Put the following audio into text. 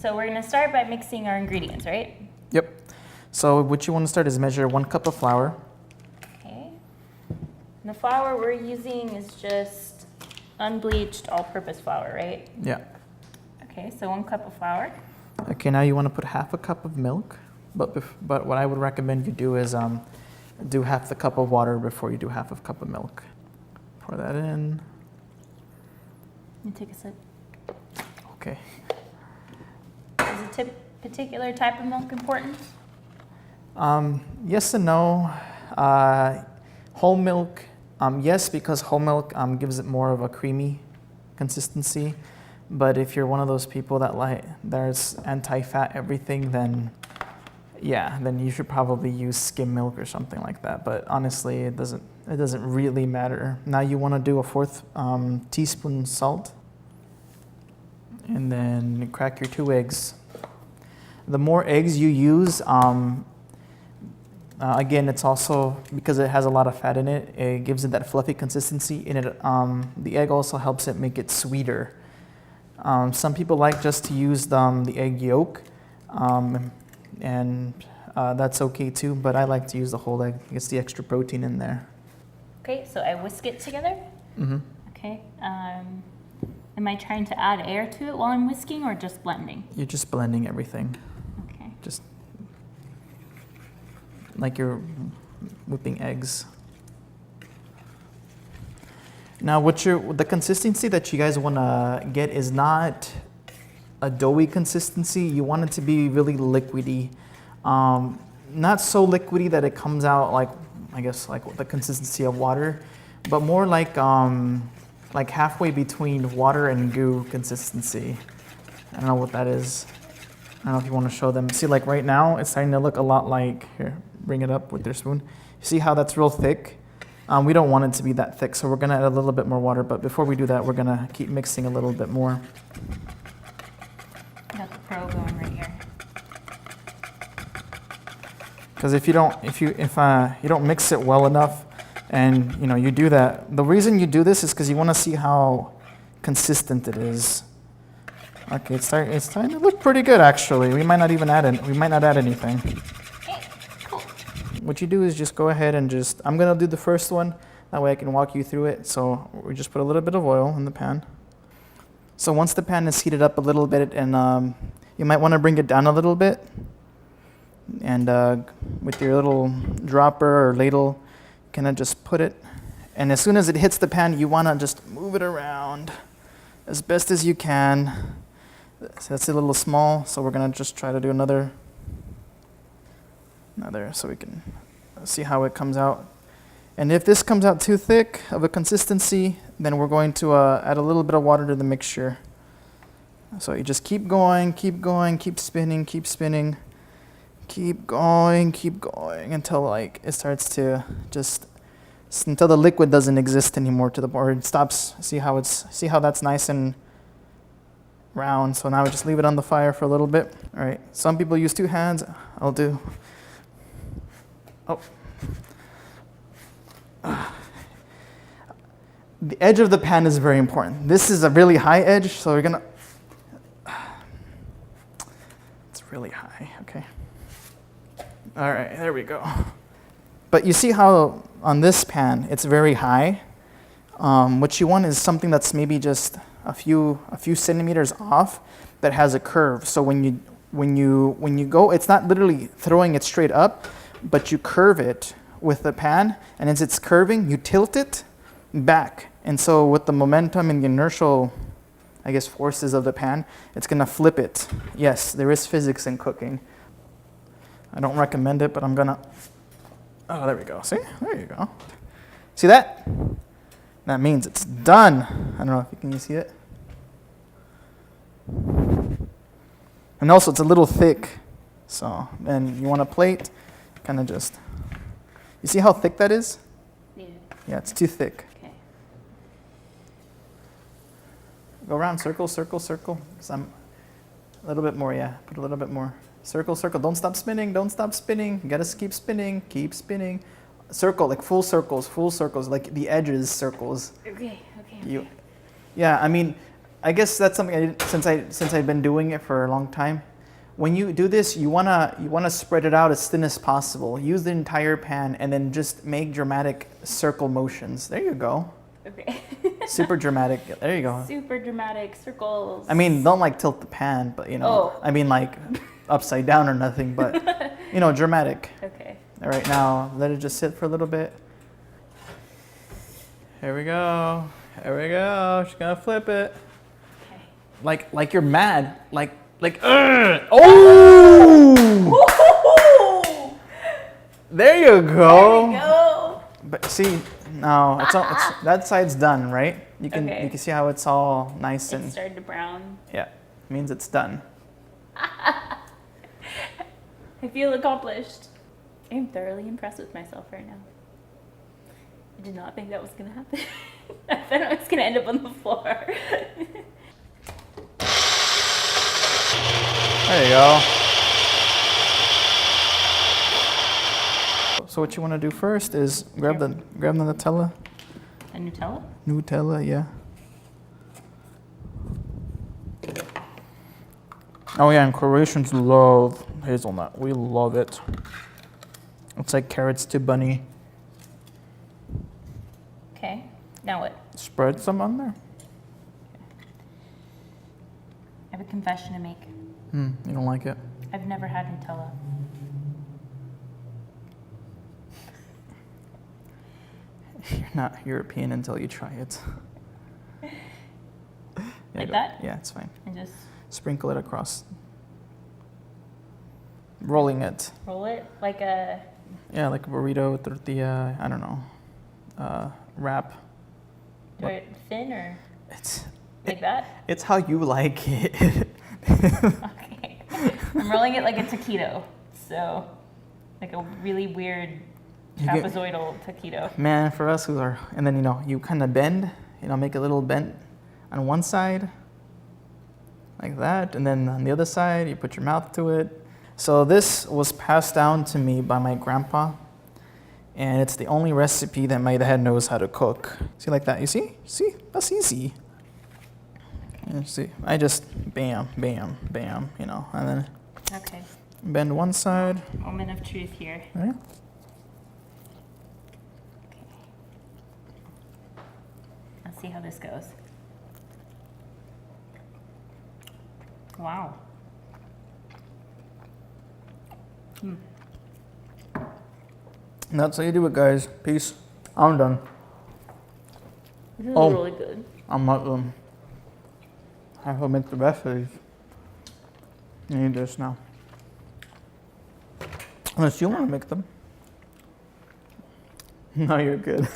So we're gonna start by mixing our ingredients, right? Yep. So what you want to start is measure 1 cup of flour. Okay. And the flour we're using is just unbleached all-purpose flour, right? Yeah. Okay, so 1 cup of flour. Okay, now you want to put half a cup of milk, but what I would recommend you do is do half the cup of water before you do half a cup of milk. Pour that in. You take a sip. Okay. Is a particular type of milk important? Yes and no. Whole milk, yes, because whole milk gives it more of a creamy consistency. But if you're one of those people that there's anti-fat everything, then yeah, then you should probably use skim milk or something like that. But honestly, it doesn't really matter. Now you want to do a 1/4 teaspoon salt, and then crack your 2 eggs. The more eggs you use, again, it's also because it has a lot of fat in it. It gives it that fluffy consistency. And the egg also helps it make it sweeter. Some people like just to use the egg yolk, and that's okay too. But I like to use the whole egg. It gets the extra protein in there. Okay, so I whisk it together. Mm-hmm. Okay. Am I trying to add air to it while I'm whisking, or just blending? You're just blending everything. Okay. Just like you're whipping eggs. Now, the consistency that you guys want to get is not a doughy consistency. You want it to be really liquidy, not so liquidy that it comes out like, I guess, like the consistency of water, but more like halfway between water and goo consistency. I don't know what that is. I don't know if you want to show them. See, like right now, it's starting to look a lot like, here, bring it up with your spoon. You see how that's real thick? We don't want it to be that thick, so we're going to add a little bit more water. But before we do that, we're going to keep mixing a little bit more. Got the pro going right here. Because if you don't mix it well enough, and you do that, the reason you do this is because you want to see how consistent it is. Okay, it's starting to look pretty good actually. We might not add anything. Okay, cool. What you do is just go ahead and I'm gonna do the first one. That way I can walk you through it. So we just put a little bit of oil in the pan. So once the pan is heated up a little bit, and you might want to bring it down a little bit, and with your little dropper or ladle, kind of just put it. And as soon as it hits the pan, you want to just move it around as best as you can. So that's a little small, so we're gonna just try to do another, so we can see how it comes out. And if this comes out too thick of a consistency, then we're going to add a little bit of water to the mixture. So you just keep going, keep spinning, keep going until it starts to until the liquid doesn't exist anymore or it stops. See how that's nice and round. So now we just leave it on the fire for a little bit. All right. Some people use 2 hands. I'll do. Oh. The edge of the pan is very important. This is a really high edge, so we're gonna. It's really high. Okay. All right. There we go. But you see how on this pan it's very high. What you want is something that's maybe just a few centimeters off that has a curve. So when you go, it's not literally throwing it straight up, but you curve it with the pan, and as it's curving, you tilt it back. And so with the momentum and the inertial, I guess, forces of the pan, it's gonna flip it. Yes, there is physics in cooking. I don't recommend it, but I'm gonna. Oh, there we go. See? There you go. See that? That means it's done. I don't know if you can see it. And also, it's a little thick. So then you want a plate, kind of just. You see how thick that is? Yeah. Yeah, it's too thick. Okay. Go around, circle. Some, a little bit more, yeah. Put a little bit more. Circle. Don't stop spinning. You gotta keep spinning. Circle, like full circles, like the edges circles. Okay. Yeah, I mean, I guess that's something I did since I've been doing it for a long time. When you do this, you wanna spread it out as thin as possible. Use the entire pan and then just make dramatic circle motions. There you go. Okay. Super dramatic. There you go. Super dramatic circles. I mean, don't like tilt the pan, but you know. Oh. I mean, like upside down or nothing, but you know, dramatic. Okay. All right, now let it just sit for a little bit. Here we go. Here we go. She's gonna flip it. Okay. Like you're mad. Like. Oh! Woo-hoo-hoo! There you go. There we go. But see, no, it's that side's done, right? You can Okay. you can see how it's all nice It and started to brown. yeah, means it's done. I feel accomplished. I'm thoroughly impressed with myself right now. I did not think that was gonna happen. I thought I was gonna end up on the floor. There you go. So what you want to do first is grab the Nutella. A Nutella? Nutella, yeah. Oh yeah, and Croatians love hazelnut. We love it. It's like carrots to bunny. Okay. Now what? Spread some on there. I have a confession to make. You don't like it? I've never had Nutella. You're not European until you try it. Like that? Yeah, it's fine. And just Sprinkle it across. Rolling it. roll it like a... Yeah, like a burrito, tortilla, I don't know. Wrap. Do it thin or It's like that? It's how you like it. Okay. I'm rolling it like a taquito. So, like a really weird You get- trapezoidal taquito. Man, for us who are, and then you kind of bend, make a little bend on one side, like that, and then on the other side, you put your mouth to it. So this was passed down to me by my grandpa, and it's the only recipe that my dad knows how to cook. See, like that, you see? See, that's easy. You see, I just bam, bam, bam, and then Okay. bend one side, Moment of truth here. right? Okay. Let's see how this goes. Wow. And that's how you do it, guys. Peace. I'm done. This is Oh. really good. I'm not I will make the rest of these. You need this now. Unless you want to make them. No, you're good.